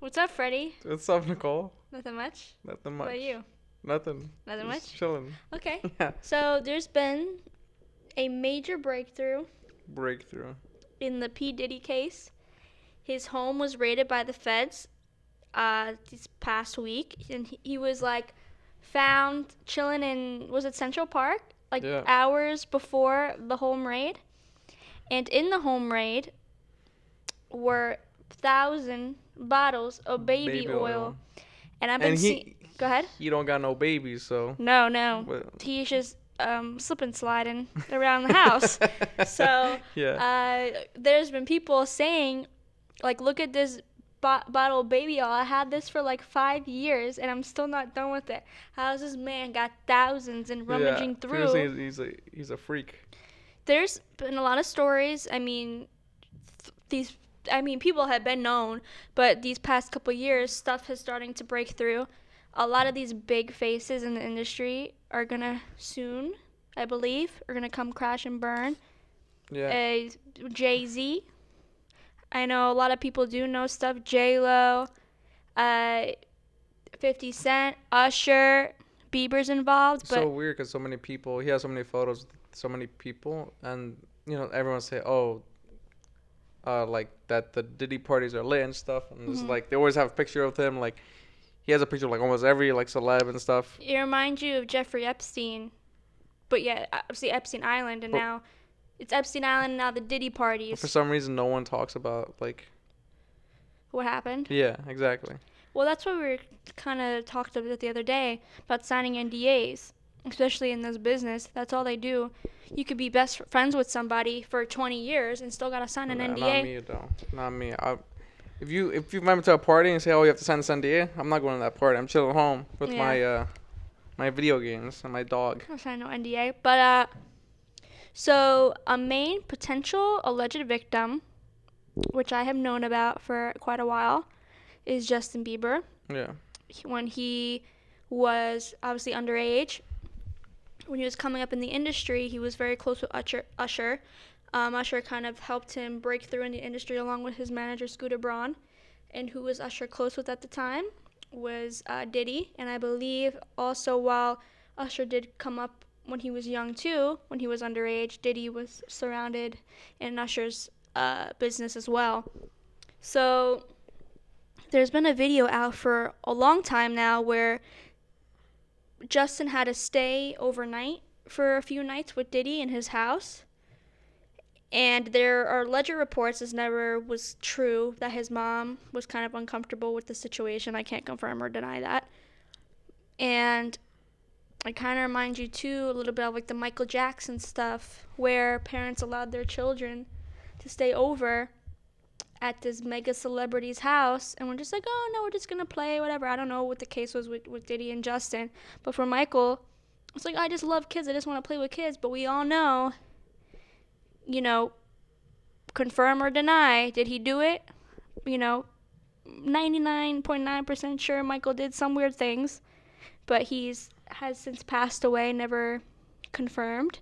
What's up, Fredy? What's up, Nicole? Nothing much. Nothing What much. about you? Nothing. Nothing Just much? chilling. Okay. Yeah. So there's been a major breakthrough Breakthrough. in the P. Diddy case. His home was raided by the feds this past week, and he was like found chilling in, was it Central Park? Like Yeah. hours before the home raid. And in the home raid were 1,000 bottles of baby oil. And I've been seeing. Go ahead. He don't got no babies, so. No. But, He's just slipping sliding around the house. So yeah. There's been people saying, like, look at this bottle of baby oil. I had this for like 5 years and I'm still not done with it. How's this man got thousands and rummaging through? Seriously, he's a freak. There's been a lot of stories. People have been known, but these past couple years, stuff is starting to break through. A lot of these big faces in the industry are gonna soon, I believe, are gonna come crash and burn. Yeah. Jay-Z. I know a lot of people do know stuff. J-Lo, 50 Cent, Usher, Bieber's involved. But so weird because so many people, he has so many photos with so many people, and, everyone say, oh, like that the Diddy parties are lit and stuff, and it's like they always have a picture of him, like he has a picture of like almost every like celeb and stuff. It reminds you of Jeffrey Epstein, but yeah, obviously Epstein Island, and now it's Epstein Island and now the Diddy parties. For some reason, no one talks about like what happened. Yeah, exactly. Well, that's what we were kind of talked about the other day about signing NDAs, especially in this business. That's all they do. You could be best friends with somebody for 20 years and still gotta sign an NDA. Not me though. Not me. If you invite me to a party and say, oh, you have to sign this NDA, I'm not going to that party. I'm chilling at home with my video games and my dog. I sign no NDA, but so a main potential alleged victim, which I have known about for quite a while, is Justin Bieber. Yeah. When he was obviously underage, when he was coming up in the industry, he was very close with Usher. Usher kind of helped him break through in the industry along with his manager, Scooter Braun. And who was Usher close with at the time was Diddy. And I believe also while Usher did come up when he was young too, when he was underage, Diddy was surrounded in Usher's business as well. So there's been a video out for a long time now where Justin had to stay overnight for a few nights with Diddy in his house. And there are alleged reports, this never was true, that his mom was kind of uncomfortable with the situation. I can't confirm or deny that. And it kind of reminds you, too, a little bit of like the Michael Jackson stuff, where parents allowed their children to stay over at this mega celebrity's house, and we're just like, oh, no, we're just going to play, whatever. I don't know what the case was with Diddy and Justin. But for Michael, it's like, I just love kids. I just want to play with kids. But we all know, confirm or deny, did he do it? 99.9% sure Michael did some weird things, but has since passed away, never confirmed.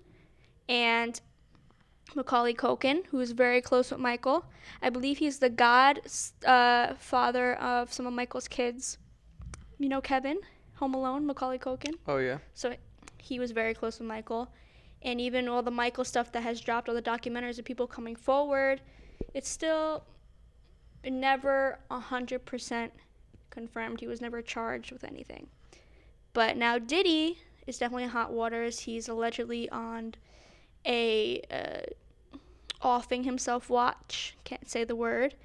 And Macaulay Culkin, who is very close with Michael, I believe he's the godfather of some of Michael's kids. Kevin, Home Alone, Macaulay Culkin. Oh yeah. So he was very close with Michael. And even all the Michael stuff that has dropped, all the documentaries of people coming forward, it's still never 100% confirmed. He was never charged with anything. But now Diddy is definitely in hot waters. He's allegedly on a offing himself watch, can't say the word,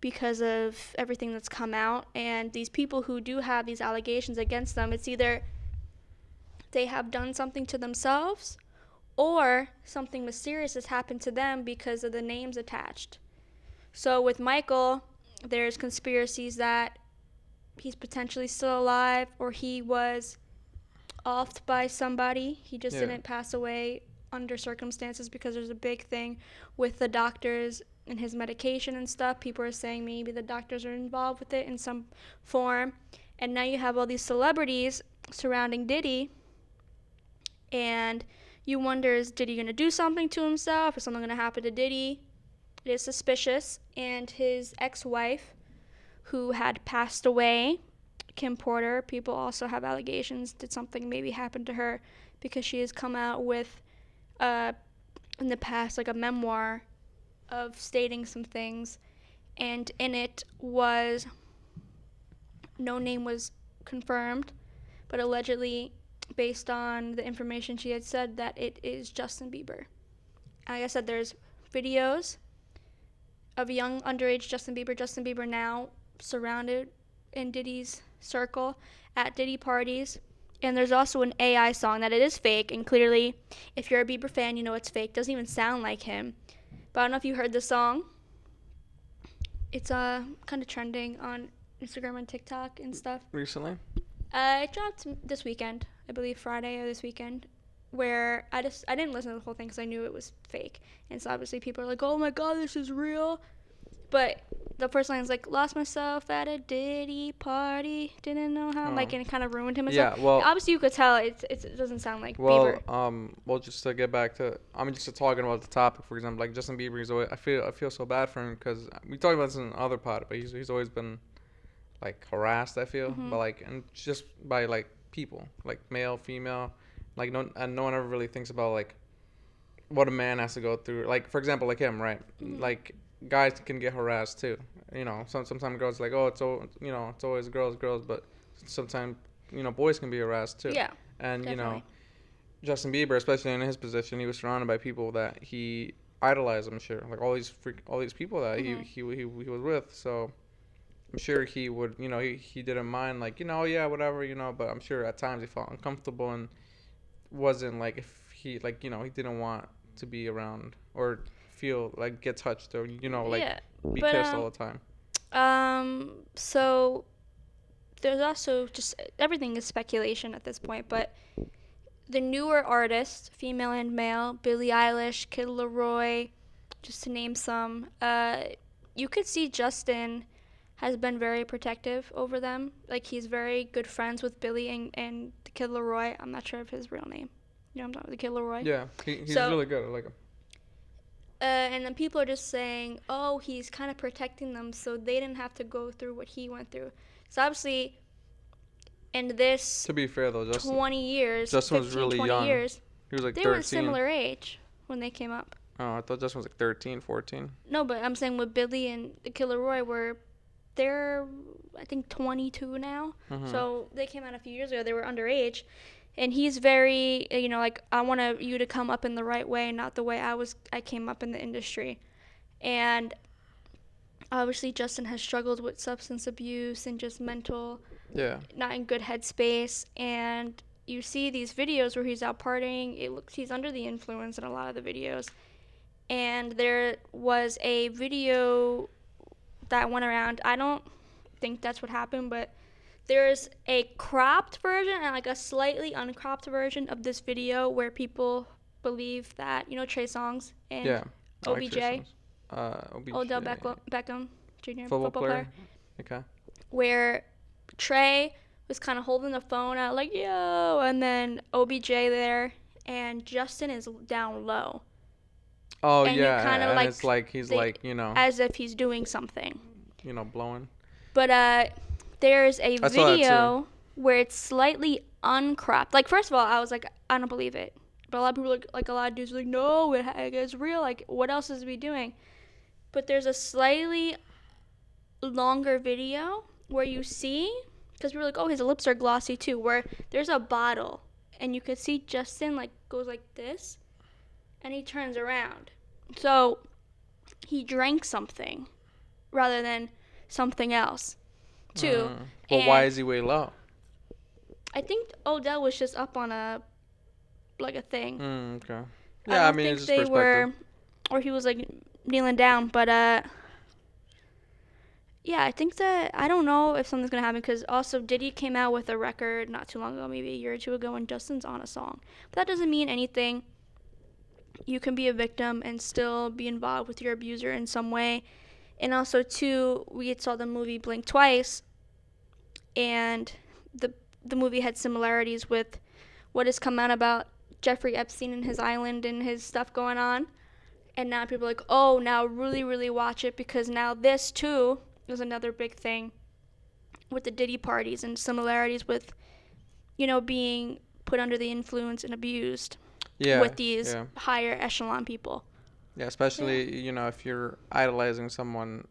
because of everything that's come out. And these people who do have these allegations against them, it's either they have done something to themselves or something mysterious has happened to them because of the names attached. So with Michael, there's conspiracies that he's potentially still alive, or he was offed by somebody. He just didn't pass away under circumstances, because there's a big thing with the doctors and his medication and stuff. People are saying maybe the doctors are involved with it in some form. And now you have all these celebrities surrounding Diddy, and you wonder, is Diddy going to do something to himself? Is something going to happen to Diddy? It is suspicious. And his ex-wife, who had passed away. Kim Porter, people also have allegations. Did something maybe happen to her? Because she has come out with, in the past, like a memoir of stating some things. And in it was, no name was confirmed, but allegedly, based on the information she had said, that it is Justin Bieber. Like I said, there's videos of young underage Justin Bieber now surrounded in Diddy's circle at Diddy parties. And there's also an AI song that it is fake, and clearly, if you're a Bieber fan, you know it's fake. Doesn't even sound like him. But I don't know if you heard the song. It's kind of trending on Instagram and TikTok and stuff. Recently? It dropped this weekend, I believe Friday or this weekend, where I didn't listen to the whole thing because I knew it was fake. And so obviously people are like, oh my god, this is real. But the first line is like, lost myself at a Diddy party, didn't know how, like, and it kind of ruined him and stuff. Well, obviously you could tell it doesn't sound like Bieber. Well, just to get back to, just talking about the topic, for example, like Justin Bieber is always, I feel so bad for him because we talked about this in other pod, but he's always been like harassed, I feel, but like, and just by like people, like male, female, like no one ever really thinks about like what a man has to go through. Like, for example, like him, right? Like, guys can get harassed too. You know, sometimes girls like, oh, it's always girls, but sometimes, boys can be harassed too. Yeah. And definitely. Justin Bieber, especially in his position, he was surrounded by people that he idolized. I'm sure, like all these people that he was with. So I'm sure he would, he didn't mind, like, yeah, whatever, but I'm sure at times he felt uncomfortable and wasn't like, if he, like, he didn't want to be around or feel like get touched or like be kissed all the time. So there's also just, everything is speculation at this point, but the newer artists, female and male, Billie Eilish, Kid Laroi, just to name some, you could see Justin has been very protective over them. Like, he's very good friends with Billie and the Kid Laroi. I'm not sure of his real name. You know what I'm talking about, the Kid Laroi? Yeah, he's really good. I like him. And then people are just saying, oh, he's kind of protecting them so they didn't have to go through what he went through. So obviously, in this, to be fair though, Justin 20 years, Justin was really young. Years, he was like they 13. were a similar age when they came up. Oh, I thought Justin was like 13, 14. No, but I'm saying with Billie and the Kid Laroi they're, I think, 22 now. So they came out a few years ago. They were underage. And he's very, like, I want you to come up in the right way, not the way I came up in the industry. And obviously Justin has struggled with substance abuse and just mental, not in good headspace. And you see these videos where he's out partying. It looks he's under the influence in a lot of the videos. And there was a video that went around. I don't think that's what happened, but there's a cropped version and like a slightly uncropped version of this video where people believe that, Trey Songz and OBJ, Odell Beckham Jr. football player. Okay. Where Trey was kind of holding the phone out like, yo, and then OBJ there, and Justin is down low. Oh, and yeah, and like, it's like he's as if he's doing something. Blowing. But there's a video where it's slightly uncropped. Like, first of all, I was like, I don't believe it. But a lot of people, like a lot of dudes are like, no, it's real. Like, what else is we doing? But there's a slightly longer video where you see, because we were like, oh, his lips are glossy too, where there's a bottle. And you could see Justin, like, goes like this. And he turns around. So he drank something rather than something else, too. Well, why is he way low? I think Odell was just up on a thing. Okay. Yeah, I mean, it's just perspective. Or he was like kneeling down. But yeah, I think that I don't know if something's gonna happen because also Diddy came out with a record not too long ago, maybe a year or two ago, and Justin's on a song. But that doesn't mean anything. You can be a victim and still be involved with your abuser in some way. And also, too, we saw the movie Blink Twice, and the movie had similarities with what has come out about Jeffrey Epstein and his island and his stuff going on. And now people are like, oh, now really, really watch it because now this, too, is another big thing with the Diddy parties and similarities with, you know, being put under the influence and abused with these higher echelon people. Yeah, especially, you know, if you're idolizing someone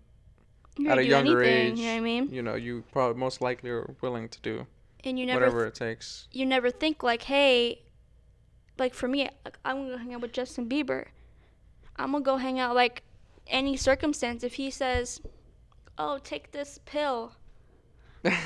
You're at a younger anything, age, you know what I mean? you know, you probably most likely are willing to do and you whatever it takes. You never think like, hey, like for me, like, I'm gonna go hang out with Justin Bieber. I'm gonna go hang out like any circumstance. If he says, "Oh, take this pill,"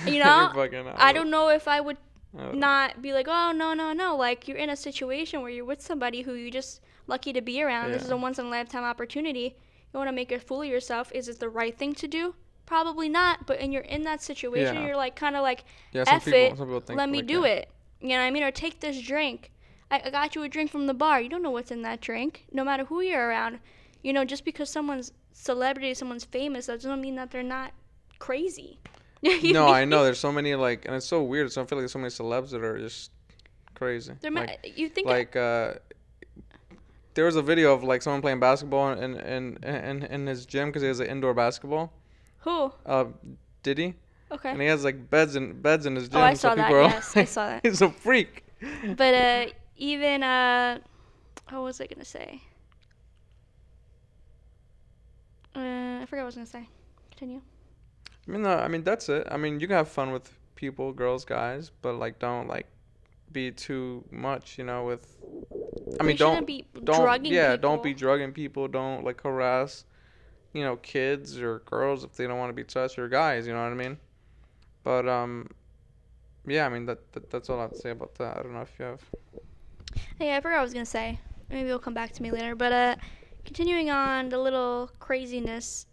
you know, I don't know if I would not be like, "Oh, no, no, no." Like you're in a situation where you're with somebody who you just lucky to be around. This is a once in a lifetime opportunity. You want to make a fool of yourself. Is it the right thing to do? Probably not. But when you're in that situation, you're like kind of like, "F it, let me do it." You know what I mean? Or take this drink. I got you a drink from the bar. You don't know what's in that drink, no matter who you're around. You know, just because someone's celebrity, someone's famous, that doesn't mean that they're not crazy. No, I know. There's so many, like, and it's so weird. So I feel like there's so many celebs that are just crazy. You think like there was a video of like someone playing basketball in his gym because he has an indoor basketball. Who? Diddy. Okay. And he has like beds in his gym. Oh, I saw that. Yes, I saw that. He's a freak. But even what was I gonna say? I forgot what I was gonna say. Continue. I mean that's it. I mean you can have fun with people, girls, guys, but like don't like be too much, you know. With I mean don't be drugging people. Don't like harass, you know, kids or girls if they don't want to be touched, or guys. You know what I mean? But yeah, I mean that's all I have to say about that. I don't know if you have. Hey, I forgot what I was gonna say. Maybe it'll come back to me later. But continuing on the little craziness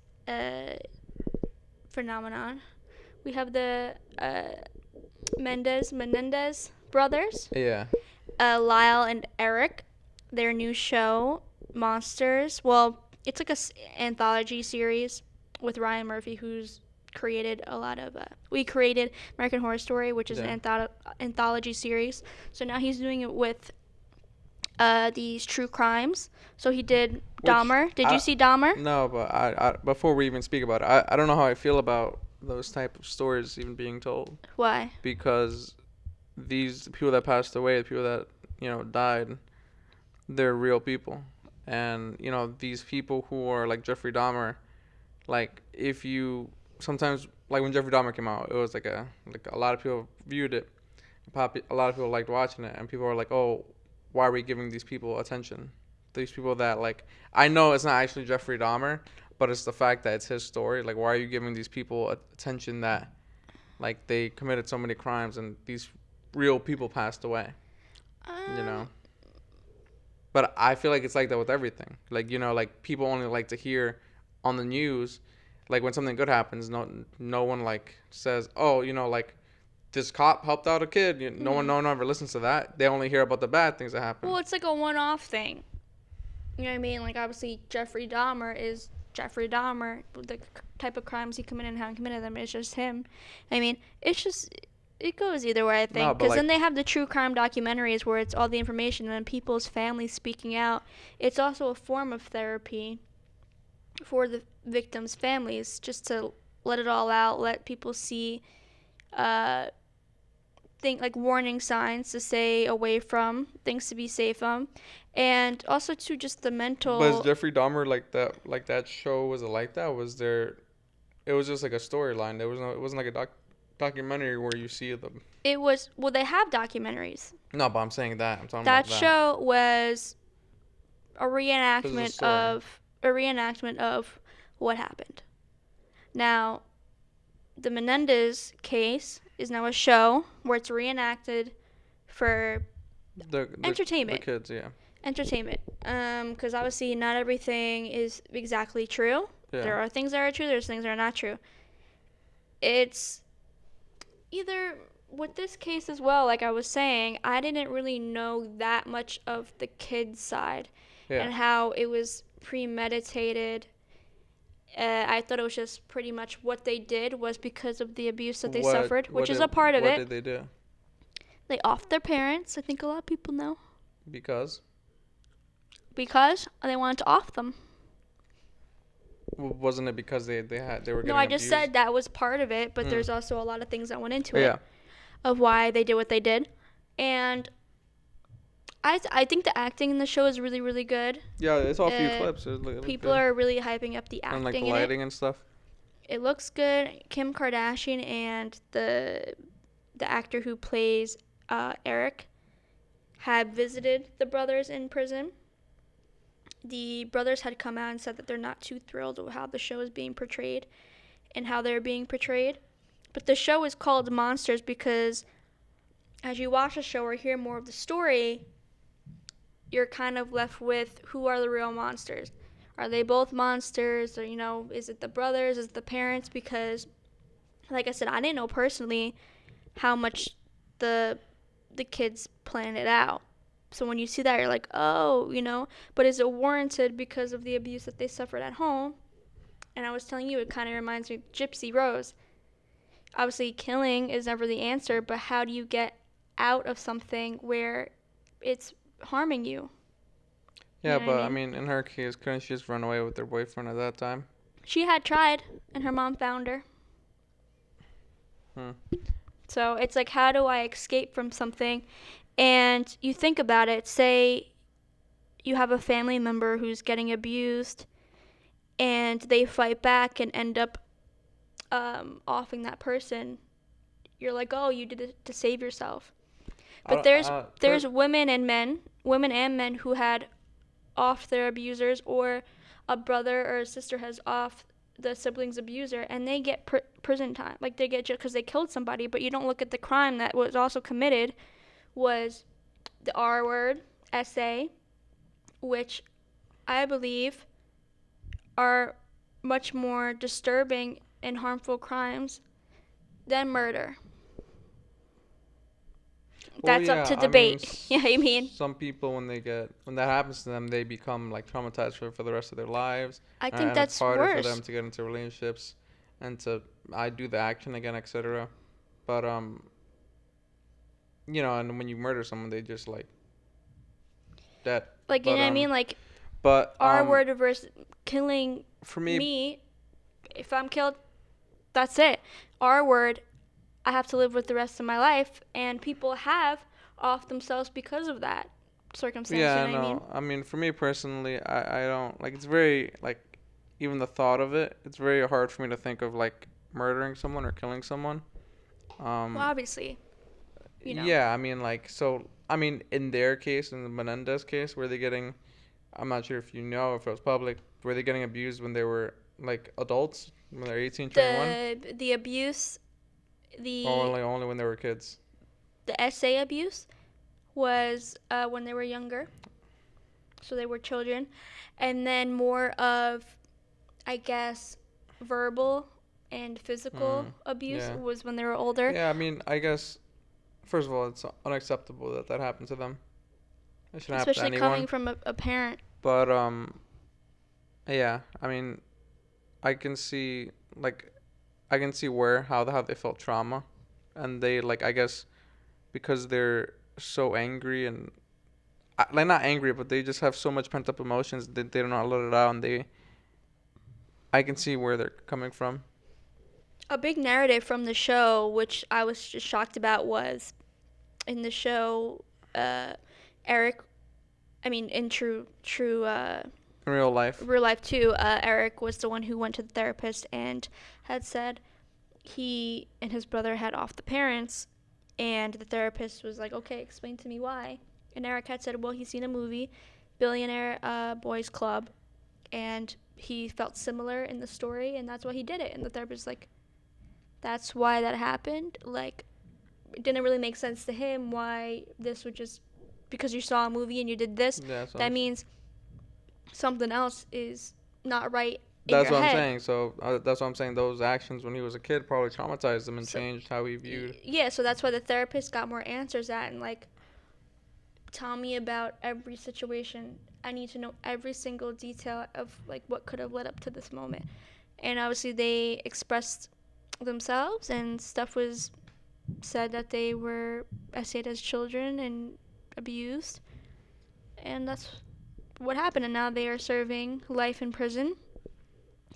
phenomenon, we have the Menendez Brothers. Yeah. Lyle and Eric, their new show, Monsters. Well, it's like anthology series with Ryan Murphy, who's created a lot of we created American Horror Story, which is an anthology series. So now he's doing it with these true crimes. So he did Dahmer. Did you see Dahmer? No, but I before we even speak about it, I don't know how I feel about those type of stories even being told. Why? Because these people that passed away, the people that, you know, died, they're real people. And, you know, these people who are like Jeffrey Dahmer, like if you sometimes, like when Jeffrey Dahmer came out, it was like a lot of people viewed it. A lot of people liked watching it, and people were like, "Oh, why are we giving these people attention? These people that, like, I know it's not actually Jeffrey Dahmer, but it's the fact that it's his story. Like, why are you giving these people attention that, like, they committed so many crimes and these real people passed away?" You know? But I feel like it's like that with everything. Like, you know, like, people only like to hear on the news, like, when something good happens, no one, like, says, "Oh, you know, like, this cop helped out a kid." No one ever listens to that. They only hear about the bad things that happen. Well, it's like a one-off thing. You know what I mean? Like, obviously, Jeffrey Dahmer is Jeffrey Dahmer. The type of crimes he committed and how he committed them is just him. I mean, it's just, it goes either way, I think. Because then they have the true crime documentaries where it's all the information and then people's families speaking out. It's also a form of therapy for the victims' families, just to let it all out, let people see like warning signs to stay away from, things to be safe from, and also to just the mental. But is Jeffrey Dahmer like that show? Was it like that? Was there? It was just like a storyline. It wasn't like a documentary where you see them. It was, well, they have documentaries. No, but I'm saying that. I'm talking that about that. Show was a reenactment of what happened. Now, the Menendez case is now a show where it's reenacted for entertainment. The kids, yeah. Entertainment. Because obviously not everything is exactly true. Yeah. There are things that are true. There's things that are not true. It's either with this case as well, like I was saying, I didn't really know that much of the kids' side and how it was premeditated. I thought it was just pretty much what they did was because of the abuse that they suffered, which is a part of it. What did they do? They offed their parents. I think a lot of people know. Because? Because they wanted to off them. Wasn't it because they were No, getting I just abused? said that was part of it, but Mm. there's also a lot of things that went into Yeah. it of why they did what they did. And I think the acting in the show is really, really good. Yeah, it's all a few Uh, clips. It look People good. are really hyping up the And like the acting in it. lighting and stuff. It looks good. Kim Kardashian and the actor who plays Eric had visited the brothers in prison. The brothers had come out and said that they're not too thrilled with how the show is being portrayed and how they're being portrayed. But the show is called Monsters because as you watch the show or hear more of the story, you're kind of left with who are the real monsters. Are they both monsters? Or, is it the brothers? Is it the parents? Because, like I said, I didn't know personally how much the kids planned it out. So when you see that, you're like, oh, but is it warranted because of the abuse that they suffered at home? And I was telling you, it kind of reminds me of Gypsy Rose. Obviously, killing is never the answer, but how do you get out of something where it's harming you? Yeah, You know but what I I mean? mean, in her case, couldn't she just run away with her boyfriend at that time? She had tried, and her mom found her. Hmm. So it's like, how do I escape from something? And you think about it, say you have a family member who's getting abused, and they fight back and end up offing that person. You're like, oh, you did it to save yourself. But there's women and men who had off their abusers, or a brother or a sister has off the sibling's abuser, and they get prison time. Like, they get because they killed somebody, but you don't look at the crime that was also committed was the R word, SA, which I believe are much more disturbing and harmful crimes than murder. Well, That's up yeah, to I mean, debate. Yeah, I mean, some people when that happens to them, they become like traumatized for the rest of their lives, I think and it's that's harder for worse. them to get into relationships, and to I do the action again, etc. But and when you murder someone, they just like dead. Like, you know what I mean? Like, But R word versus killing for me, me. If I'm killed, that's it. R word, I have to live with the rest of my life, and people have off themselves because of that circumstance. yeah, You know what I mean? no, I mean for me personally, I don't like. It's very like, even the thought of it, it's very hard for me to think of like murdering someone or killing someone. Well, obviously, Yeah, I mean, like, so, I mean, in their case, in the Menendez case, were they getting, I'm not sure if you know, if it was public, were they getting abused when they were, like, adults, when they're 18, 21? the abuse, Or the only when they were kids? the SA abuse was when they were younger, so they were children, and then more of, I guess, verbal and physical abuse Yeah. was when they were older. Yeah, I mean, I guess, first of all, it's unacceptable that that happened to them. It shouldn't happen to Especially anyone. coming from a parent. But, yeah, I mean, I can see, like, I can see how they felt trauma. And they, like, I guess, because they're so angry and like not angry, but they just have so much pent up emotions that they don't know how to let it out, and I can see where they're coming from. A big narrative from the show, which I was just shocked about, was in the show, Eric. I mean, in In real life. real life too, Eric was the one who went to the therapist and had said he and his brother had off the parents, and the therapist was like, okay, explain to me why. And Eric had said, well, he's seen a movie, Billionaire Boys Club, and he felt similar in the story, and that's why he did it. And the therapist was like, that's why that happened. Like, it didn't really make sense to him why this would just, because you saw a movie and you did this, Yeah, that means something else is not right in that's your what I'm head. saying. So that's what I'm saying. Those actions when he was a kid probably traumatized him and So- changed how he viewed. Yeah, so that's why the therapist got more answers at, and like, tell me about every situation. I need to know every single detail of like what could have led up to this moment. And obviously they expressed themselves, and stuff was said that they were essayed as children and abused. And that's what happened, and now they are serving life in prison.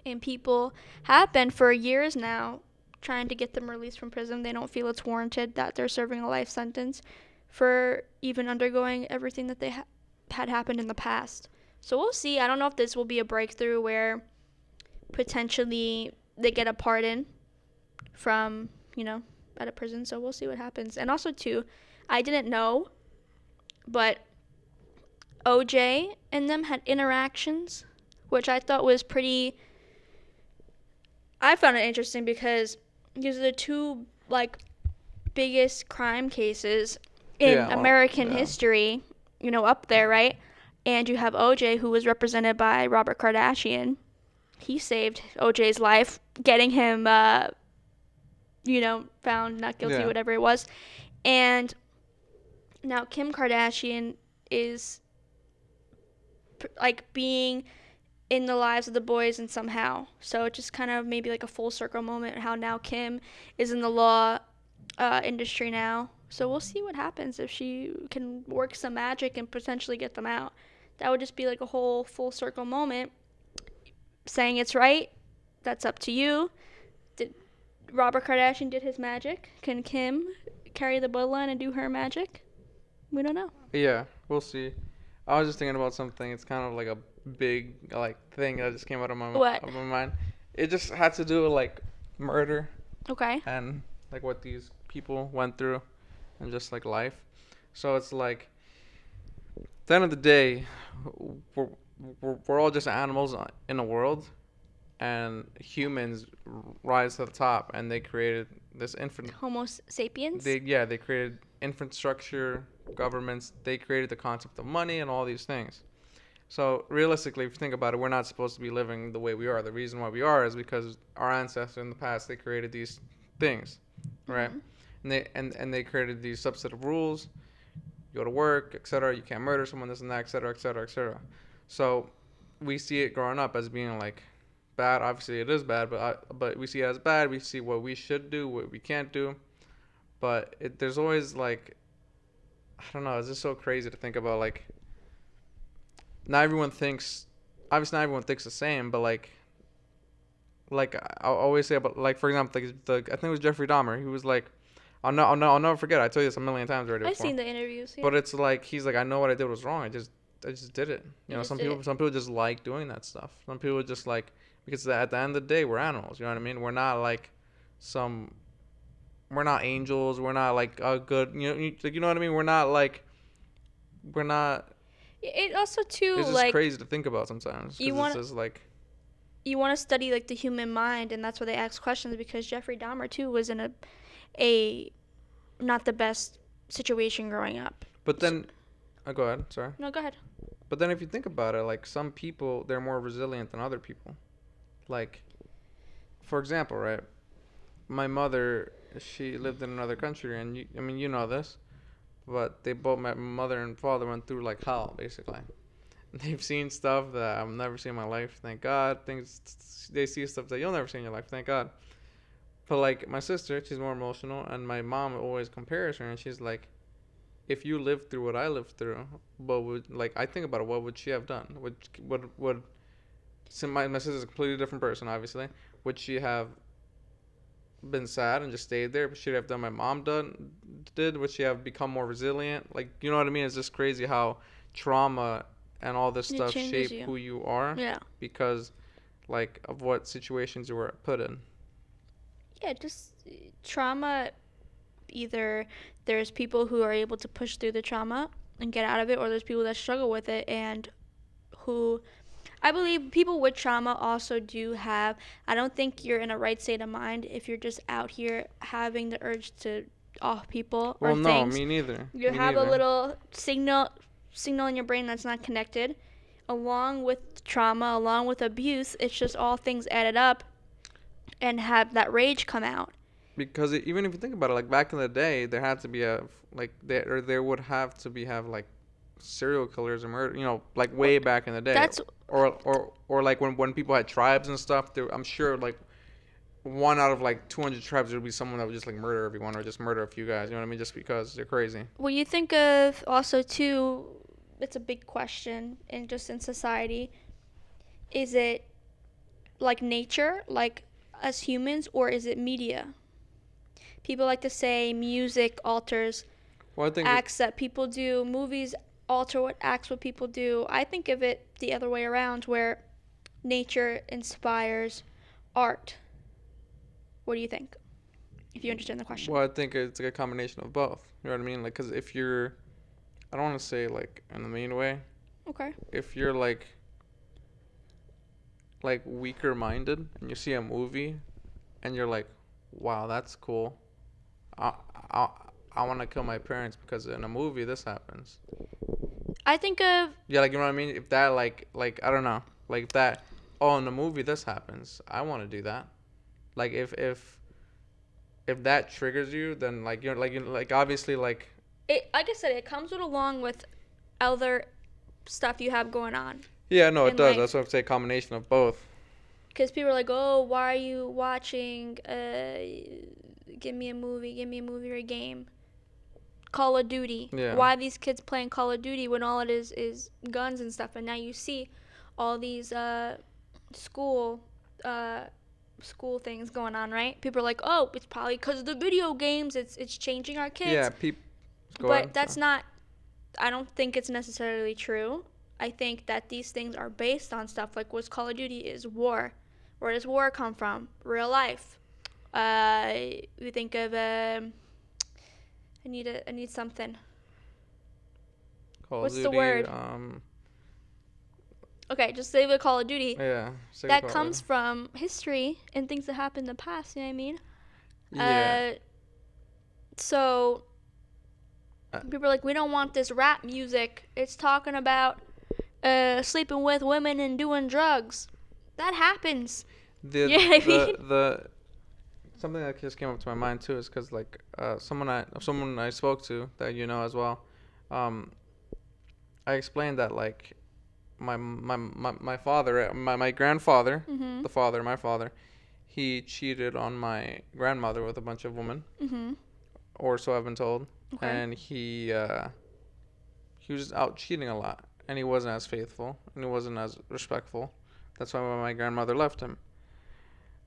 And people have been for years now trying to get them released from prison. They don't feel it's warranted that they're serving a life sentence for even undergoing everything that they had happened in the past. So we'll see. I don't know if this will be a breakthrough where potentially they get a pardon from, out of prison. So we'll see what happens. And also, too, I didn't know, but OJ and them had interactions, which I thought was pretty. I found it interesting because these are the two biggest crime cases in American history, up there, right? And you have OJ, who was represented by Robert Kardashian. He saved OJ's life, getting him, found not guilty, whatever it was. And now Kim Kardashian is being in the lives of the boys and somehow. So it just kind of maybe a full circle moment how now Kim is in the law industry now. So we'll see what happens if she can work some magic and potentially get them out. That would just be a whole full circle moment. Saying it's right, that's up to you. Did Robert Kardashian did his magic? Can Kim carry the bloodline and do her magic? We don't know. Yeah, we'll see. I was just thinking about something. It's kind of a big thing that just came out of my mind. It just had to do with murder. Okay. And what these people went through, and just life. So it's at the end of the day, we're all just animals in the world, and humans rise to the top, and they created this infinite Homo sapiens. They created infrastructure, governments. They created the concept of money and all these things. So realistically, if you think about it, we're not supposed to be living the way we are. The reason why we are is because our ancestors in the past, they created these things, right? Mm-hmm. And they created these subset of rules. You go to work, etc. You can't murder someone, this and that, etc., etc., etc. So we see it growing up as being bad. Obviously, it is bad, but we see it as bad. We see what we should do, what we can't do. But there's always I don't know. It's just so crazy to think about. Not everyone thinks. Obviously, not everyone thinks the same. But I always say about for example, I think it was Jeffrey Dahmer. He was I'll never forget. I told you this a million times already. I've seen the interviews. Yeah. But it's he's I know what I did was wrong. I just did it. Some people just like doing that stuff. Some people just because at the end of the day, we're animals. You know what I mean? We're not we're not angels. We're not good. You know what I mean? We're not we're not. It also too it's just crazy to think about sometimes. You want to study the human mind, and that's why they ask questions, because Jeffrey Dahmer too was in a not the best situation growing up. But then, go ahead. Sorry. No, go ahead. But then if you think about it, some people, they're more resilient than other people. For example, right? My mother, she lived in another country, and you know this, but my mother and father went through hell, basically. They've seen stuff that I've never seen in my life, thank God. They see stuff that you'll never see in your life, thank God. But my sister, she's more emotional, and my mom always compares her, and she's if you lived through what I lived through, what would I think about it, what would she have done? Would so my sister's a completely different person, obviously. Would she have been sad and just stayed there? But she'd have done my mom did? Would she have become more resilient? You know what I mean? It's just crazy how trauma and all this stuff shape who you are. Yeah. Because of what situations you were put in. Yeah, just trauma. Either there's people who are able to push through the trauma and get out of it, or there's people that struggle with it, and who I believe people with trauma also do have. I don't think you're in a right state of mind if you're just out here having the urge to off people or things. Well, no, me neither. You have a little signal in your brain that's not connected. Along with trauma, along with abuse, it's just all things added up and have that rage come out. Because even if you think about it, back in the day, there had to be there would have to have serial killers and murder, way back in the day. That's or when people had tribes and stuff. I'm sure 1 out of 200 tribes there would be someone that would just murder everyone or just murder a few guys. You know what I mean? Just because they're crazy. Well, you think of also too. It's a big question in society. Is it like nature, like us humans, or is it media? People like to say music alters acts that people do. Movies alter what acts what people do. I think of it the other way around, where nature inspires art. What do you think? If you understand the question. Well, I think it's like a combination of both. You know what I mean? Like, because if you're, I don't want to say like in the mean way. Okay. If you're like weaker minded and you see a movie and you're like, wow, that's cool. I I I want to kill my parents because in a movie this happens. I think of Yeah, like you know what I mean? If that like I don't know, like if that oh in the movie this happens, I want to do that. Like if that triggers you, then like like obviously like it. Like I said, it comes along with other stuff you have going on. yeah, no, it does. That's what I'm saying, combination of both. Because people are like, oh, why are you watching? Give me a movie or a game. Call of Duty. Yeah. Why are these kids playing Call of Duty when all it is guns and stuff? And now you see all these school things going on, right? People are like, oh, it's probably because of the video games. It's changing our kids. Yeah, but that's not. I don't think it's necessarily true. I think that these things are based on stuff like what's Call of Duty is war. Where does war come from? Real life. We think of I need something. Call What's of the Duty, word? Okay, just say with Call of Duty. Yeah. That comes from history and things that happened in the past. You know what I mean? Yeah. So people are like, we don't want this rap music. It's talking about sleeping with women and doing drugs. That happens. The something that just came up to my mind too is because like someone I spoke to that you know as well, I explained that like my father, my grandfather, Mm-hmm. the father, my father, he cheated on my grandmother with a bunch of women, Mm-hmm. or so I've been told, Okay. and he was out cheating a lot, and he wasn't as faithful, and he wasn't as respectful. That's why my grandmother left him.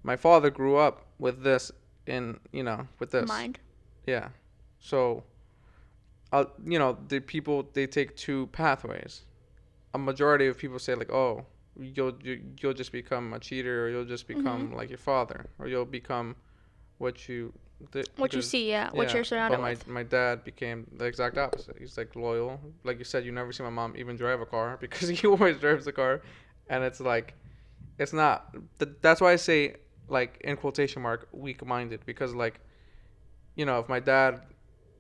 My father grew up with this with this. Mind. Yeah. So, the people, they take two pathways. A majority of people say like, oh, you'll just become a cheater, or you'll just become like your father, or you'll become what you What you see, yeah. What you're surrounded but with. my dad became the exact opposite. He's like loyal. Like you said, you never see my mom even drive a car because he always drives the car, and it's like, it's not. That's why I say like in quotation mark weak-minded, because like, if my dad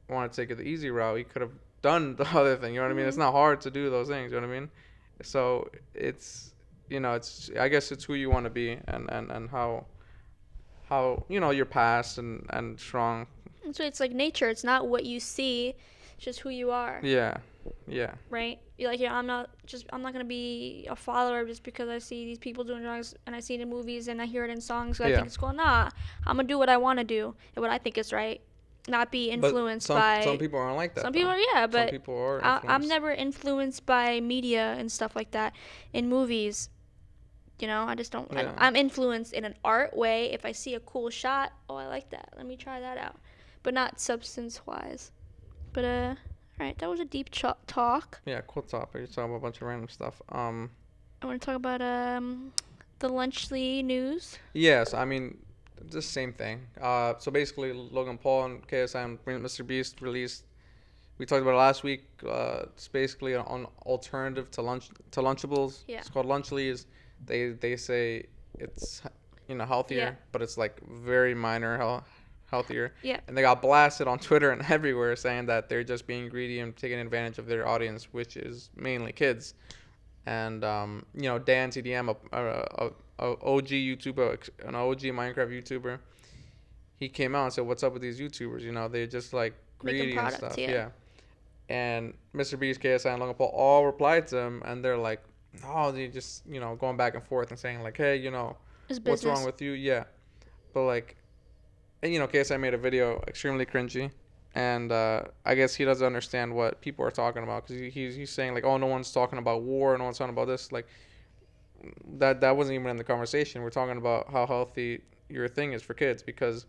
wanted to take it the easy route, he could have done the other thing. You know what I mean? It's not hard to do those things. You know what I mean? So it's I guess it's who you want to be, and how your past and strong. So it's like nature. It's not what you see, it's just who you are. Yeah. Right? You're like, I'm not gonna be a follower just because I see these people doing drugs and I see it in movies and I hear it in songs. So I think it's cool. Nah, I'm gonna do what I want to do and what I think is right. Not be influenced by. Some people aren't like that. Some people are, yeah, but some people are I'm never influenced by media and stuff like that in movies. I just don't. Yeah. I'm influenced in an art way. If I see a cool shot, oh, I like that. Let me try that out, but not substance-wise. But all right, that was a deep talk. Yeah, cool topic. You're talking about a bunch of random stuff. I want to talk about the Lunchly news. Yes, I mean, the same thing. So basically, Logan Paul and KSI and MrBeast released. We talked about it last week. It's basically an alternative to Lunchables. Yeah. It's called Lunchly. They say it's healthier, but it's like very minor healthier. Yeah. And they got blasted on Twitter and everywhere saying that they're just being greedy and taking advantage of their audience, which is mainly kids. And Dan TDM, a OG YouTuber, an OG Minecraft YouTuber, he came out and said, "What's up with these YouTubers? They're just like greedy and stuff." Yeah. And MrBeast, KSI, and Logan Paul all replied to him, and they're like, "Oh, they just going back and forth and saying like, hey, what's wrong with you?" Yeah. But like, and KSI made a video extremely cringy, and I guess he doesn't understand what people are talking about, because he's saying like, oh, no one's talking about war, no one's talking about this. Like that wasn't even in the conversation. We're talking about how healthy your thing is for kids, because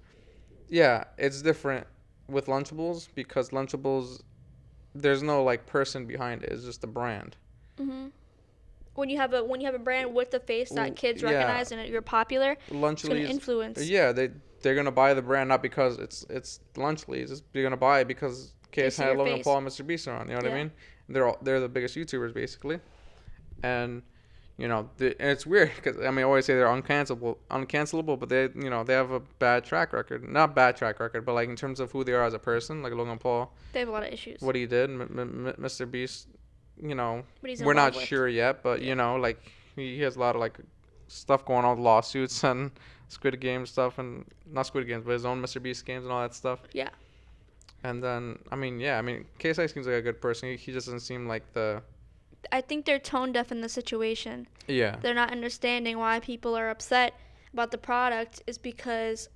yeah, it's different with Lunchables, because Lunchables, there's no like person behind it. It's just a brand. Mhm. When you have a brand with the face that kids Yeah. recognize and you're popular, it's gonna Lunchly's, influence. yeah, they're gonna buy the brand not because it's Lunchly's. They're gonna buy it because They see KSI, your Logan face. Paul, and MrBeast are on. You know what I Yeah. mean? They're the biggest YouTubers basically, and you know, and it's weird because I mean, I always say they're uncancelable, but they have a bad track record. Not bad track record, but like in terms of who they are as a person, like Logan Paul, They have a lot of issues. what he did, MrBeast, But he's we're not involved with. sure yet, but like he has a lot of like stuff going on with lawsuits and Squid Game stuff, and not Squid Games, but his own MrBeast games and all that stuff. Yeah. And then KSI seems like a good person. He just doesn't seem like the. I think they're tone deaf in the situation. Yeah. They're not understanding why people are upset about the product is because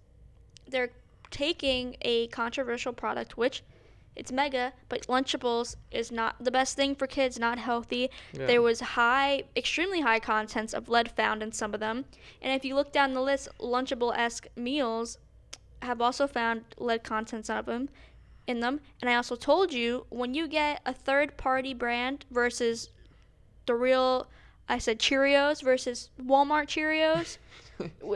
they're taking a controversial product, which it's mega, but Lunchables is not the best thing for kids, not healthy. Yeah. There was extremely high contents of lead found in some of them. And if you look down the list, Lunchable-esque meals have also found lead contents in them. And I also told you, when you get a third-party brand versus the real, I said Cheerios versus Walmart Cheerios,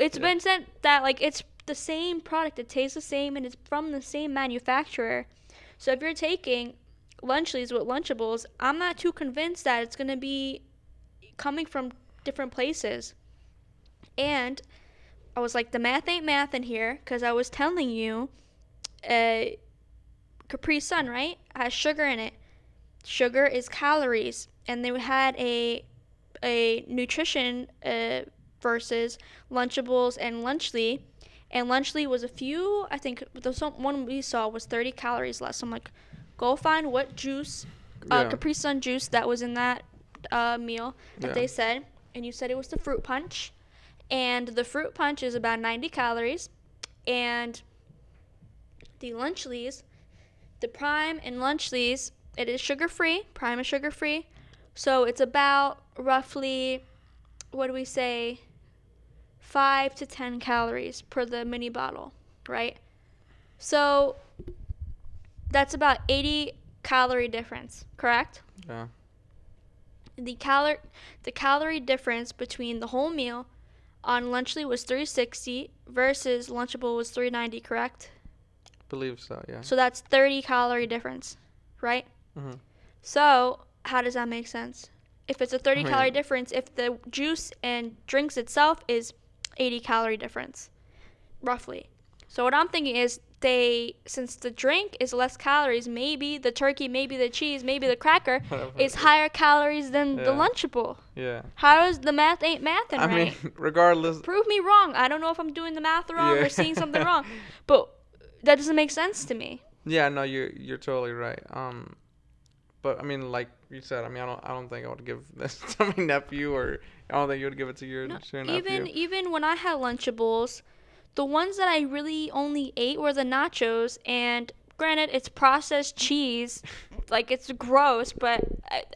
it's been said that like it's the same product, it tastes the same, and it's from the same manufacturer. So if you're taking Lunchly's with Lunchables, I'm not too convinced that it's going to be coming from different places. And I was like, the math ain't math in here, because I was telling you, Capri Sun, right, has sugar in it. Sugar is calories. And they had a nutrition versus Lunchables and Lunchly. And Lunchly was I think the one we saw was 30 calories less. So I'm like, go find what juice, Capri Sun juice that was in that meal that they said. And you said it was the fruit punch. And the fruit punch is about 90 calories. And the Lunchly's, the Prime and Lunchly's, it is sugar-free. Prime is sugar-free. So it's about roughly, what do we say, 5 to 10 calories per the mini bottle, right? So that's about 80 calorie difference, correct? Yeah. The calorie difference between the whole meal on Lunchly was 360 versus Lunchable was 390, correct? Believe so, yeah. So that's 30 calorie difference, right? Mm-hmm. So how does that make sense? If it's a 30 calorie difference, if the juice and drinks itself is 80 calorie difference, roughly. So what I'm thinking is since the drink is less calories, maybe the turkey, maybe the cheese, maybe the cracker is higher calories than the Lunchable. Yeah. How is the math ain't mathing, right? I mean, regardless. Prove me wrong. I don't know if I'm doing the math wrong or seeing something wrong, but that doesn't make sense to me. Yeah, no, you're totally right. But I mean, like you said, I mean, I don't think I would give this to my nephew, or I don't think you would give it to your nephew. Even when I had Lunchables, the ones that I really only ate were the nachos, and granted, it's processed cheese, like it's gross, but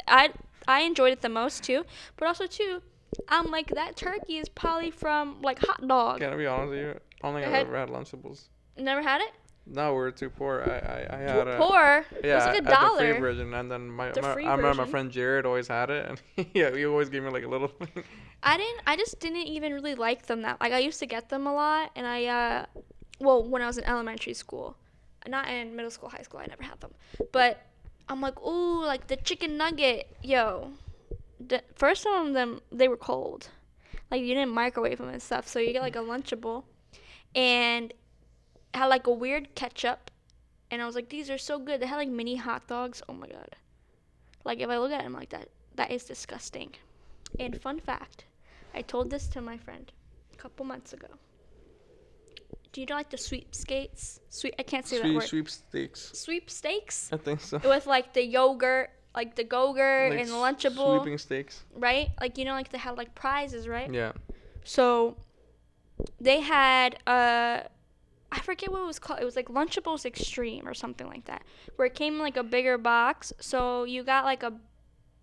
I enjoyed it the most too. But also too, I'm like, that turkey is probably from like hot dog. Can I be honest with you? I don't think I've ever had Lunchables. Never had it? No, we were too poor. I had a poor. Yeah, it was like the $1. free version, and then I free remember my version. friend Jared always had it, and yeah, he always gave me like a little thing. I just didn't even really like them that. Like, I used to get them a lot, and when I was in elementary school, not in middle school, high school, I never had them. But I'm like, ooh, like the chicken nugget, yo. First of them, they were cold. Like, you didn't microwave them and stuff, so you get like a Lunchable, and it had like a weird ketchup, and I was like, these are so good. They had like mini hot dogs. Oh my god. Like, if I look at them like that, that is disgusting. And fun fact, I told this to my friend a couple months ago. Do you know like the sweepskates? I can't say that word. Sweepstakes. Sweepstakes? I think so. With like the yogurt, like the Go-Gurt Like and the Lunchable. Sweeping steaks. Right? Like, like they had like prizes, right? Yeah. So they had I forget what it was called. It was like Lunchables Extreme or something like that, where it came in like a bigger box. So you got like a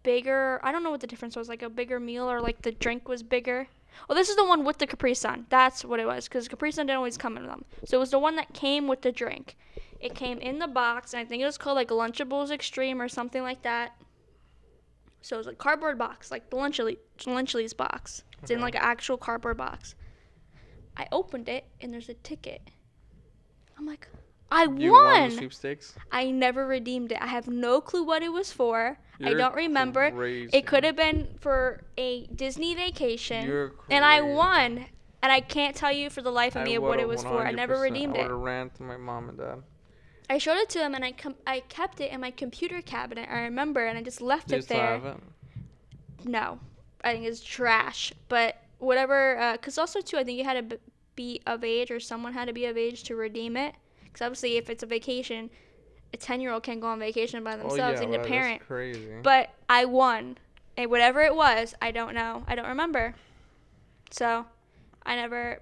bigger. I don't know what the difference was. Like a bigger meal, or like the drink was bigger. Oh, this is the one with the Capri Sun. That's what it was, because Capri Sun didn't always come in them. So it was the one that came with the drink. It came in the box, and I think it was called like Lunchables Extreme or something like that. So it was a cardboard box, like the Lunchly's box. It's in like an actual cardboard box. I opened it, and there's a ticket. I'm like, I won! You won the sweepstakes? I never redeemed it. I have no clue what it was for. I You're don't remember. crazy. It could have been for a Disney vacation. You're crazy. And I won. And I can't tell you for the life of me what it was for. I never 100%. redeemed I it. would have ran to my mom and dad. I showed it to him, and I kept it in my computer cabinet. I remember, and I just left Do you it still there. have it? No, I think it's trash. But whatever, because also too, I think you had to be of age, or someone had to be of age to redeem it. Because obviously, if it's a vacation, a 10-year-old can't go on vacation by themselves. They need a parent. That's crazy. But I won, and whatever it was, I don't know. I don't remember. So, I never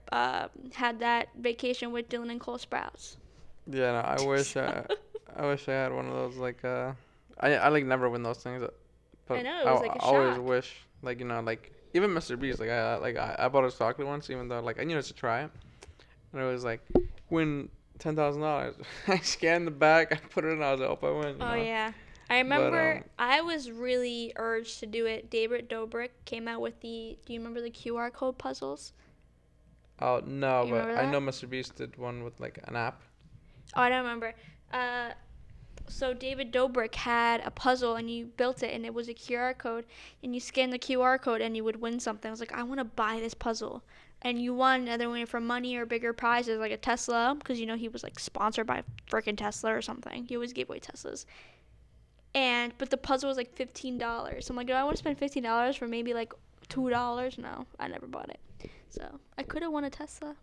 had that vacation with Dylan and Cole Sprouts. Yeah, no, I wish I had one of those. Like, I like never win those things. But I know, it was like a always shock. wish, like, you know, like even MrBeast, I bought his chocolate once, even though like I knew to try it, and it was like win $10,000. I scanned the back, I put it in, I was like, oh, I win. Oh yeah, I remember. I was really urged to do it. David Dobrik came out with the. Do you remember the QR code puzzles? Oh no, You but remember I that? know MrBeast did one with like an app. Oh, I don't remember. So David Dobrik had a puzzle, and you built it, and it was a QR code, and you scanned the QR code, and you would win something. I was like, I want to buy this puzzle, and you won either for money or bigger prizes, like a Tesla, because you know he was like sponsored by freaking Tesla or something. He always gave away Teslas. But the puzzle was like $15. So I'm like, do I want to spend $15 for maybe like $2? No, I never bought it. So I could have won a Tesla,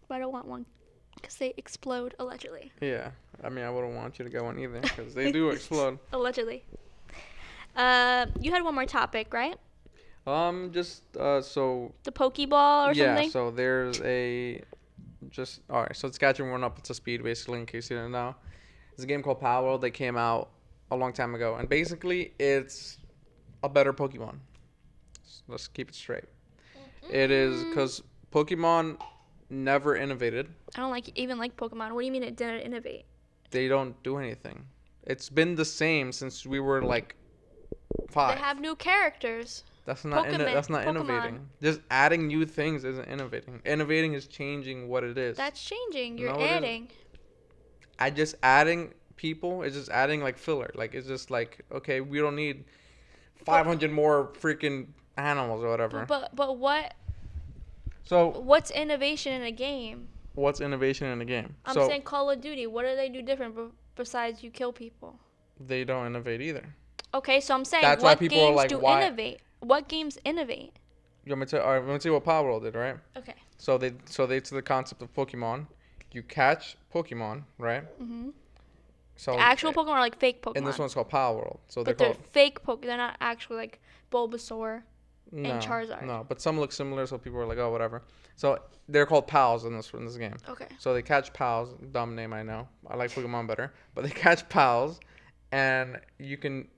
but I don't want one. Because they explode, allegedly. Yeah, I mean, I wouldn't want you to get one either, because they do explode. Allegedly. You had one more topic, right? So. The Pokeball or something? Yeah, so there's alright, so it's catching everyone up to speed, basically, in case you didn't know. There's a game called Palworld that came out a long time ago, and basically, it's a better Pokemon. Let's keep it straight. It is, because Pokemon never innovated. I don't even like Pokemon. What do you mean it didn't innovate? They don't do anything. It's been the same since we were like 5. They have new characters. That's not Pokemon. innovating. Just adding new things isn't innovating. Innovating is changing what it is. That's changing. You're No, it adding. Just adding people is just adding like filler. Like it's just like, okay, we don't need 500 more freaking animals or whatever. But what? So what's innovation in a game? What's innovation in a game? I'm saying Call of Duty. What do they do different besides you kill people? They don't innovate either. Okay, so I'm saying That's why what people games are like, do why? innovate? What games innovate? You want me to? All right, let me tell you what Palworld did, right? Okay. So they to the concept of Pokemon. You catch Pokemon, right? Mhm. So The actual Pokemon are like fake Pokemon. And this one's called Palworld. So but they're fake Pokemon. They're not actually like Bulbasaur and Charizard. No, but some look similar, so people are like, oh, whatever. So they're called pals in this game. Okay. So they catch pals. Dumb name, I know. I like Pokemon better, but they catch pals, and you can,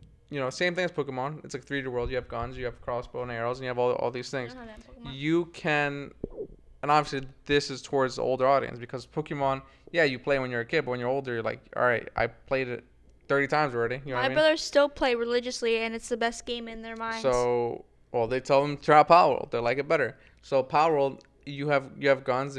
same thing as Pokemon. It's like 3D world. You have guns, you have crossbow and arrows, and you have all these things. You can, and obviously this is towards the older audience because Pokemon, yeah, you play when you're a kid, but when you're older, you're like, all right, I played it 30 times already. You know what I mean? My brothers still play religiously, and it's the best game in their minds. So, well, they tell them to try Palworld. They like it better. So Palworld, you have guns.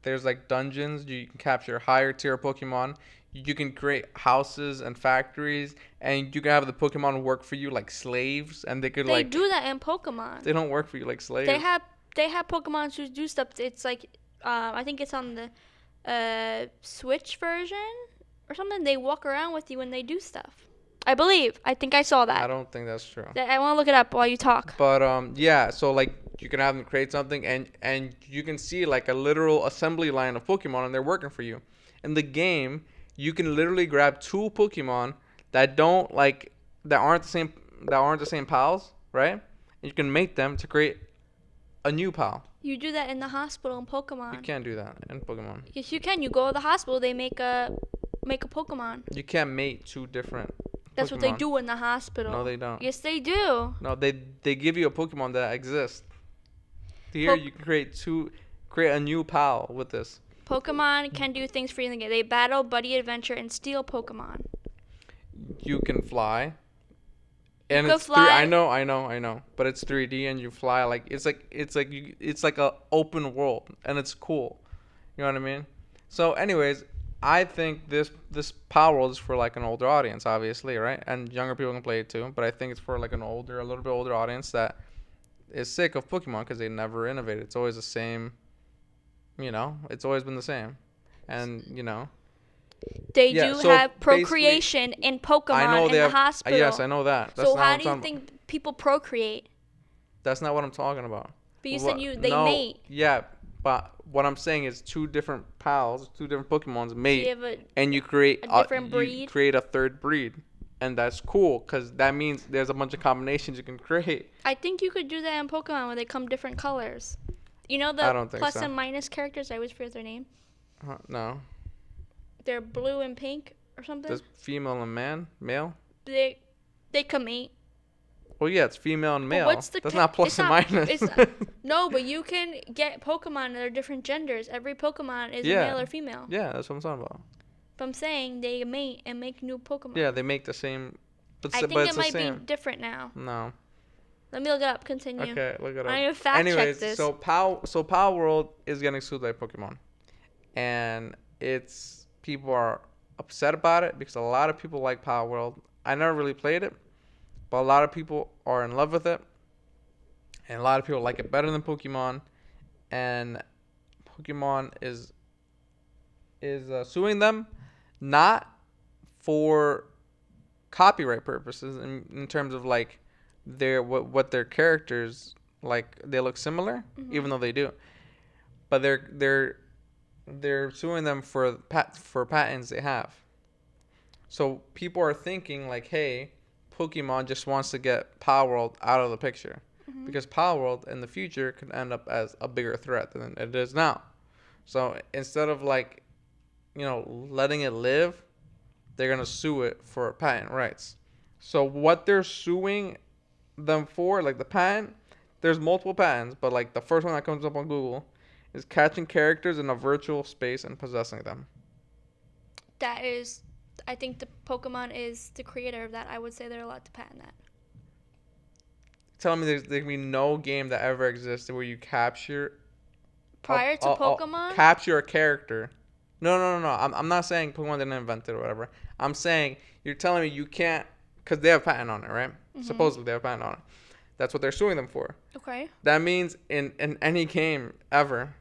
There's like dungeons. You can capture higher tier Pokemon. You can create houses and factories, and you can have the Pokemon work for you like slaves, and they do that in Pokemon. They don't work for you like slaves. They have Pokemon who do stuff. It's like I think it's on the Switch version or something. They walk around with you and they do stuff. I believe. I think I saw that. I don't think that's true. I want to look it up while you talk. But yeah. So like you can have them create something, and you can see like a literal assembly line of Pokemon, and they're working for you. In the game, you can literally grab 2 Pokemon that aren't the same pals, right? And you can make them to create a new pal. You do that in the hospital in Pokemon. You can't do that in Pokemon. Yes, you can. You go to the hospital. They make a Pokemon. You can't mate 2 different That's what they do in the hospital. No, they don't. Yes, they do. No, they give you a Pokemon that exists. Here you can create a new pal with this. Pokemon can do things for you in the game. They battle, buddy adventure, and steal Pokemon. You can fly. And you it's can fly. I know. But it's 3D and you fly it's like a open world and it's cool. You know what I mean? So anyways, I think this Palworld is for like an older audience, obviously, right? And younger people can play it too. But I think it's for like a little bit older audience that is sick of Pokemon because they never innovated. It's always the same. You know, it's always been the same, and you know. They do have procreation in Pokemon in the hospital. Yes, I know that. So how do you think people procreate? That's not what I'm talking about. But you said they mate. Yeah, but what I'm saying is two different pals, two different Pokemons mate, So and you create a different breed. You create a third breed, and that's cool because that means there's a bunch of combinations you can create. I think you could do that in Pokemon where they come different colors. You know the plus and minus characters? I always forget their name. No. They're blue and pink or something. There's female and male. They can mate. Well, yeah, it's female and male. That's not plus and minus. No, but you can get Pokemon that are different genders. Every Pokemon is a male or female. Yeah, that's what I'm talking about. But I'm saying they mate and make new Pokemon. Yeah, they make the same. I think it might be different now. No. Let me look it up. Continue. Okay, look it up. I need to fact check this. So Palworld is getting sued by Pokemon, and people are upset about it because a lot of people like Palworld. I never really played it, but a lot of people are in love with it, and a lot of people like it better than Pokemon, and Pokemon is suing them, not for copyright purposes in terms of like what their characters like, they look similar, even though they do, but they're suing them for patents they have. So people are thinking like, hey, Pokemon just wants to get Palworld out of the picture because Palworld in the future could end up as a bigger threat than it is now. So instead of like, you know, letting it live, they're gonna sue it for patent rights. So what they're suing them for, like the patent, there's multiple patents, but like the first one that comes up on Google is catching characters in a virtual space and possessing them. That is, I think the Pokemon is the creator of that. I would say they're allowed to patent that. Tell me there can be no game that ever existed where you capture prior to Pokemon? Capture a character. No. I'm not saying Pokemon didn't invent it or whatever. I'm saying you're telling me you can't, because they have patent on it, right? Supposedly they have patent on it. That's what they're suing them for. Okay. That means in any game ever,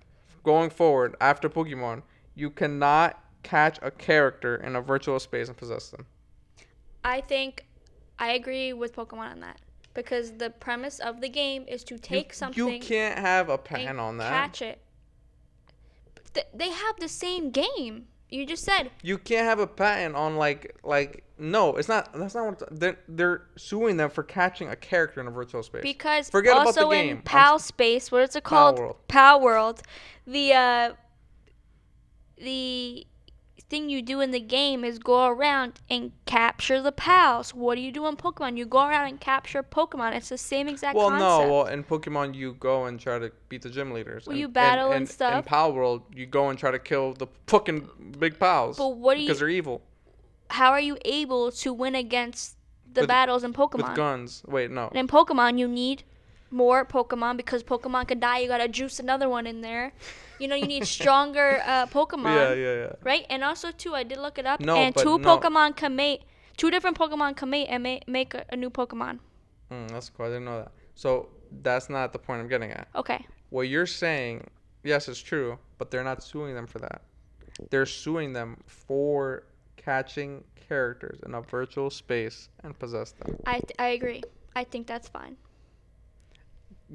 going forward after Pokemon, you cannot catch a character in a virtual space and possess them. I think I agree with Pokemon on that. Because the premise of the game is to take something. You can't have a patent on that. Catch it. They have the same game. You just said. You can't have a patent on like no, it's not. That's not what they're suing them for catching a character in a virtual space. Because forget also about the game. In Pal Space, what is it called? Palworld. The thing you do in the game is go around and capture the pals. What do you do in Pokemon? You go around and capture Pokemon. It's the same exact concept. Well, in Pokemon you go and try to beat the gym leaders. Well, you battle and stuff. In Palworld, you go and try to kill the fucking big pals. But what do you? Because they're evil. How are you able to win against the battles in Pokemon? With guns. Wait, no. And in Pokemon, you need more Pokemon because Pokemon could die. You gotta juice another one in there. You know, you need stronger Pokemon. Yeah. Right? And also, too, I did look it up. No, and but Pokemon can mate. Two different Pokemon can mate and make a new Pokemon. That's cool. I didn't know that. So that's not the point I'm getting at. Okay. What you're saying, yes, it's true, but they're not suing them for that. They're suing them for catching characters in a virtual space and possess them. I agree. I think that's fine.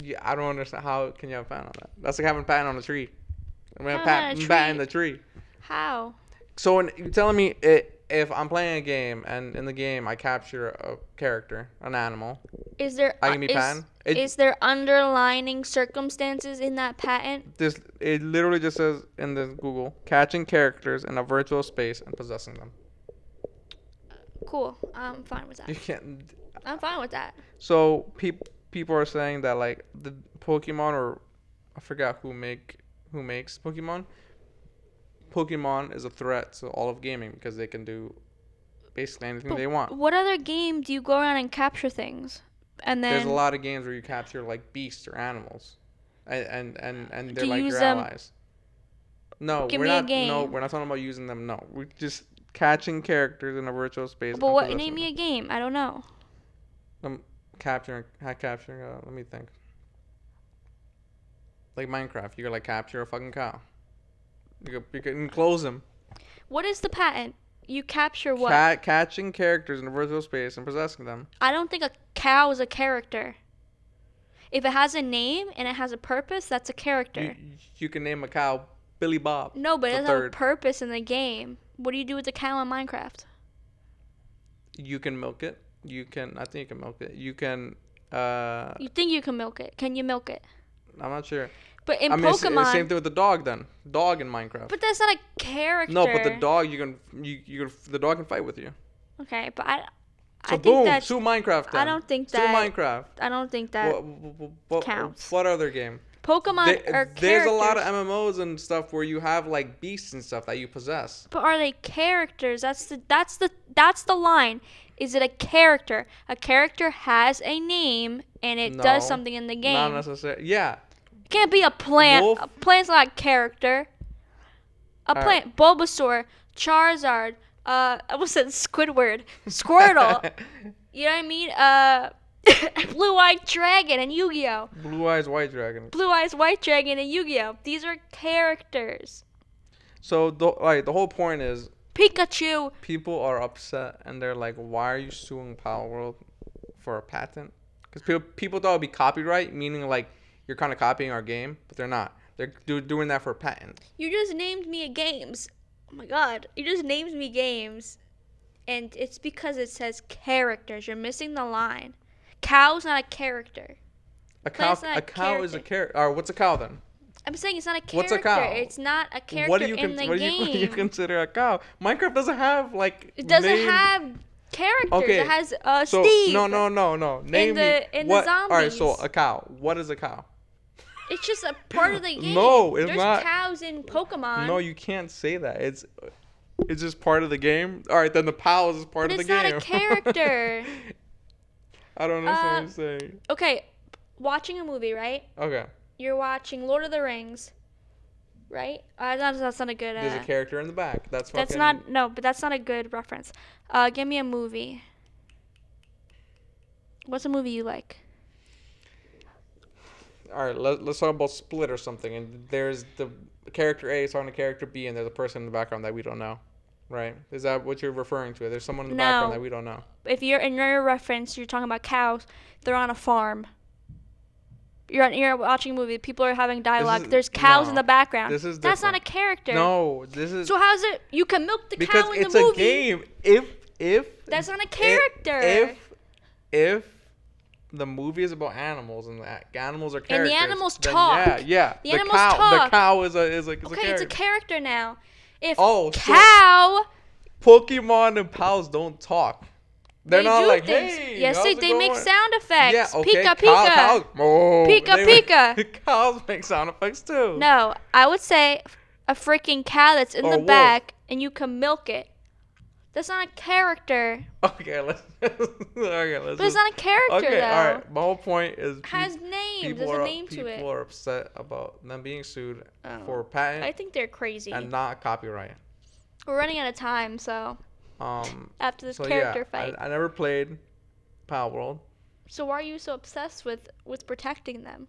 Yeah, I don't understand. How can you have a patent on that? That's like having a patent on a tree. I'm going to patent the tree. How? So you're telling me if I'm playing a game and in the game I capture a character, an animal, is there underlining circumstances in that patent? It literally just says in the Google, catching characters in a virtual space and possessing them. Cool. I'm fine with that. You can't. I'm fine with that. So people are saying that like the Pokemon, or I forgot who makes Pokemon. Pokemon is a threat to all of gaming because they can do basically anything they want. What other game do you go around and capture things? And then There's a lot of games where you capture like beasts or animals, and they're Do you like use your them? allies. No, Give we're me a not. game. No, we're not talking about using them. No, we're just catching characters in a virtual space. But and what? possessing Name me a them. game. I don't know. Capturing. Let me think. Like Minecraft, you can like capture a fucking cow. You can enclose them. What is the patent? You capture what? Catching characters in a virtual space and possessing them. I don't think a cow is a character. If it has a name and it has a purpose, that's a character. You can name a cow Billy Bob. No, but it the doesn't have a third. purpose in the game. What do you do with the cow in Minecraft? You can milk it. I think you can milk it. You can. You think you can milk it? Can you milk it? I'm not sure. But in It's the Pokemon, same thing with the dog then. Dog in Minecraft. but that's not a character. No, but the dog the dog can fight with you. Okay, but I So think boom, that's. sue Minecraft then. I don't think Sue that. Minecraft. I don't think that What counts. What other game? Pokemon are characters. There's a lot of MMOs and stuff where you have like beasts and stuff that you possess. But are they characters? That's the line. Is it a character? A character has a name and it does No, something in the game. Not necessarily. Yeah. It can't be a plant. Wolf. A plant's not a character. A plant. Bulbasaur, Charizard, I almost said Squidward, Squirtle. You know what I mean? Blue Eyed Dragon and Yu-Gi-Oh. Blue Eyes White Dragon. Blue Eyes White Dragon and Yu-Gi-Oh. These are characters. So the whole point is Pikachu. people are upset and they're like, why are you suing Palworld for a patent? Because people thought it would be copyright, meaning like you're kind of copying our game, but they're not. They're doing that for a patent. You just named me games. Oh my god. You just named me games. And it's because it says characters. You're missing the line. Cow's not a character. A cow is a character. Or what's a cow then? I'm saying it's not a character. What's a cow? It's not a character What do you in the what game. do you consider a cow? Minecraft doesn't have like. It doesn't have characters. Okay. It has So Steve. no. Name me in what. the zombies. All right. So a cow. What is a cow? It's just a part of the game. No, it's There's not. cows in Pokemon. No, you can't say that. It's just part of the game. All right, then the pals is part but of the game. it's not a character. I don't understand what you're saying. Okay, watching a movie, right? Okay. You're watching Lord of the Rings, right? That's not a good. There's a character in the back. That's not but that's not a good reference. Give me a movie. What's a movie you like? All right, let's talk about Split or something. And there's the character A talking to character B, and there's a person in the background that we don't know, right? Is that what you're referring to? There's someone in the background that we don't know. If you're in your reference, you're talking about cows. They're on a farm. You're watching a movie. People are having dialogue. There's cows in the background. This is That's not a different. character. No, this is. So how's it? You can milk the because cow in the it's movie. a game. If That's not a character. If the movie is about animals and the animals are characters, And the animals then talk. Yeah. The animals talk. The cow is a Okay, character. it's a character now. If so cow. Pokemon and pals don't talk. They're They not do like, things. hey. Yes, how's it they make going?" sound effects. Yeah, okay. Pika pika. Cows, Pika. Cows make sound effects too. No, I would say a freaking cow that's in Or the wolf. back and you can milk it. That's not a character. Okay, let's. But it's not a character Okay, though. all right. My whole point is. Has names. There's a name to it. People are upset about them being sued Oh. for patent I think they're crazy. and not copyright. We're running out of time, so after this So character yeah, fight. I never played Palworld So why are you so obsessed with protecting them?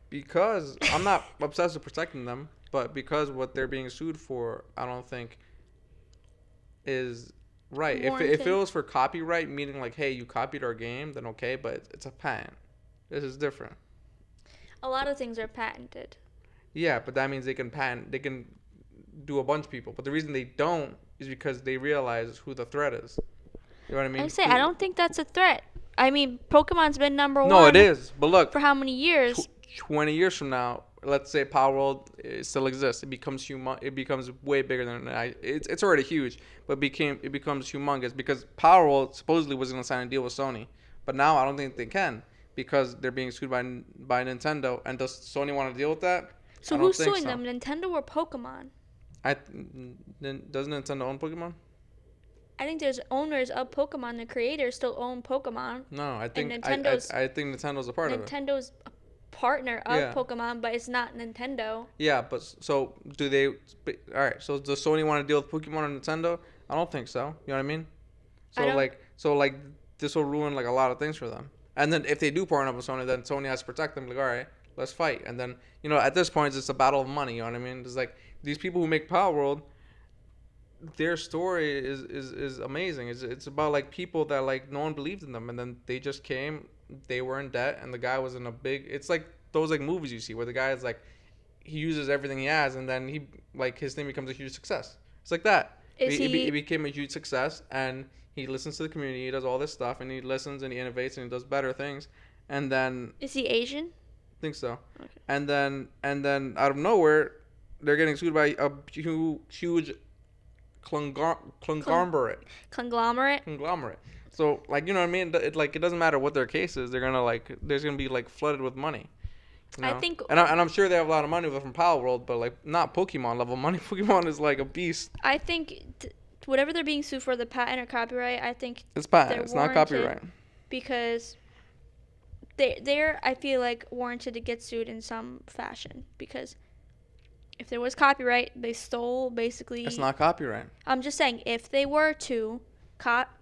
because I'm not obsessed with protecting them, but because what they're being sued for, I don't think is right. If it Warranted. was for copyright, meaning like, hey, you copied our game, then okay, but it's a patent. This is different. A lot of things are patented. Yeah, but that means they can do a bunch of people. But the reason they don't is because they realize who the threat is. You know what I mean? I don't think that's a threat. I mean, Pokemon's been number one. No, it is. But look, For how many years? 20 years from now, let's say Palworld still exists. It becomes It becomes way bigger than it's already huge, but it becomes humongous because Palworld supposedly was going to sign a deal with Sony, but now I don't think they can because they're being sued by Nintendo. And does Sony want to deal with that? So who's suing them, Nintendo or Pokemon? Doesn't Nintendo own Pokemon? I think there's owners of Pokemon. The creators still own Pokemon. No, I think I think Nintendo's a part of it. Nintendo's a partner of Pokemon, but it's not Nintendo. Yeah, but so do they? All right. So does Sony want to deal with Pokemon or Nintendo? I don't think so. You know what I mean? So like this will ruin like a lot of things for them. And then if they do partner up with Sony, then Sony has to protect them. Like, all right, let's fight. And then at this point, it's a battle of money. You know what I mean? It's like these people who make Palworld. Their story is amazing. It's about like people that like no one believed in them, and then they just came. They were in debt, and the guy was in a big. It's like those like movies you see where the guy is like, he uses everything he has, and then he like his thing becomes a huge success. It's like that. It became a huge success, and he listens to the community. He does all this stuff, and he listens and he innovates and he does better things, and then. Is he Asian? I think so. Okay. And then out of nowhere, they're getting sued by a huge. Conglomerate. So like you know what I mean? It doesn't matter what their case is. They're gonna there's gonna be like flooded with money. You know? I think. And I'm sure they have a lot of money from Palworld, but like not Pokemon level money. Pokemon is like a beast. I think whatever they're being sued for, the patent or copyright, I think it's patent. It's not copyright. Because they're I feel like warranted to get sued in some fashion because. If there was copyright, they stole basically. It's not copyright. I'm just saying, if they were to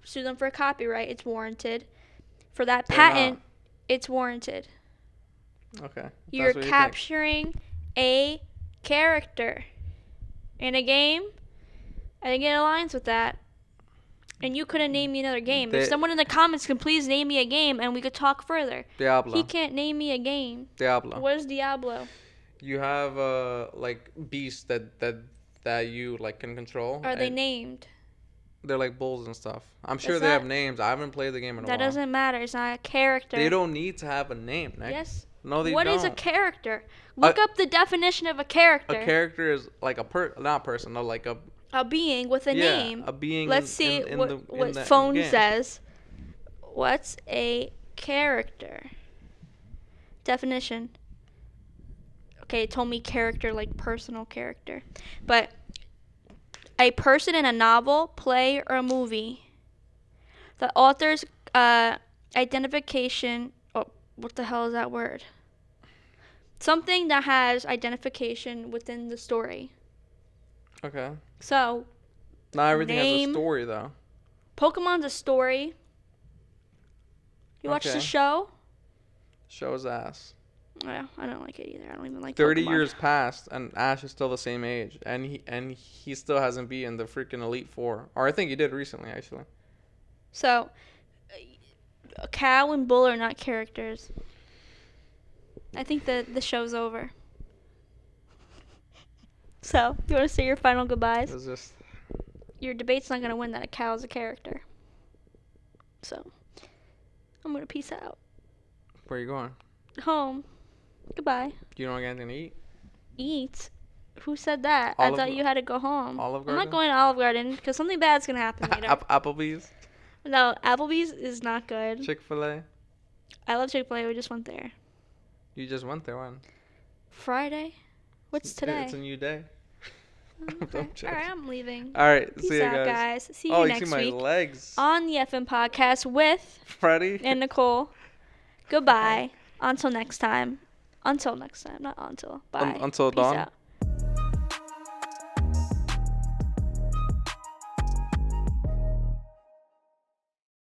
sue them for copyright, it's warranted. For that patent, it's warranted. Okay. You're capturing a character in a game. I think it aligns with that. And you couldn't name me another game. If someone in the comments can please name me a game and we could talk further. Diablo. He can't name me a game. Diablo. What is Diablo? You have like beasts that you like can control. Are they named? They're like bulls and stuff. I'm sure they have names. I haven't played the game in a while. That doesn't matter. It's not a character. They don't need to have a name, Nick. Yes. No, they don't. What is a character? Look up the definition of a character. A character is like not person, no, like a being with a name. A being. Let's see what phone says. What's a character? Definition. Okay, it told me character, like personal character. But a person in a novel, play, or a movie. The author's identification. Oh, what the hell is that word? Something that has identification within the story. Okay. So. Not everything has a story, though. Pokemon's a story. You watch the show? Show's ass. Yeah, I don't like it either. I don't even like 30 Pokemon. years passed, and Ash is still the same age, and he still hasn't beaten the freaking Elite Four. Or I think he did recently, actually. So, a cow and bull are not characters. I think the show's over. So, you want to say your final goodbyes? It's just... Your debate's not going to win that a cow's a character. So, I'm going to peace out. Where are you going? Home. Goodbye. You don't get anything to eat? Eat? Who said that? I thought you had to go home. Olive Garden? I'm not going to Olive Garden because something bad's going to happen later. Applebee's? No, Applebee's is not good. Chick-fil-A? I love Chick-fil-A. We just went there. You just went there when? Friday? What's today? It's a new day. Okay. All right, I'm leaving. All right, Peace see you out, guys. See you next week. Oh, you see my legs. On the FM podcast with Fredy and Nicole. Goodbye. Until next time. Not until. Bye. Until Peace dawn. Out.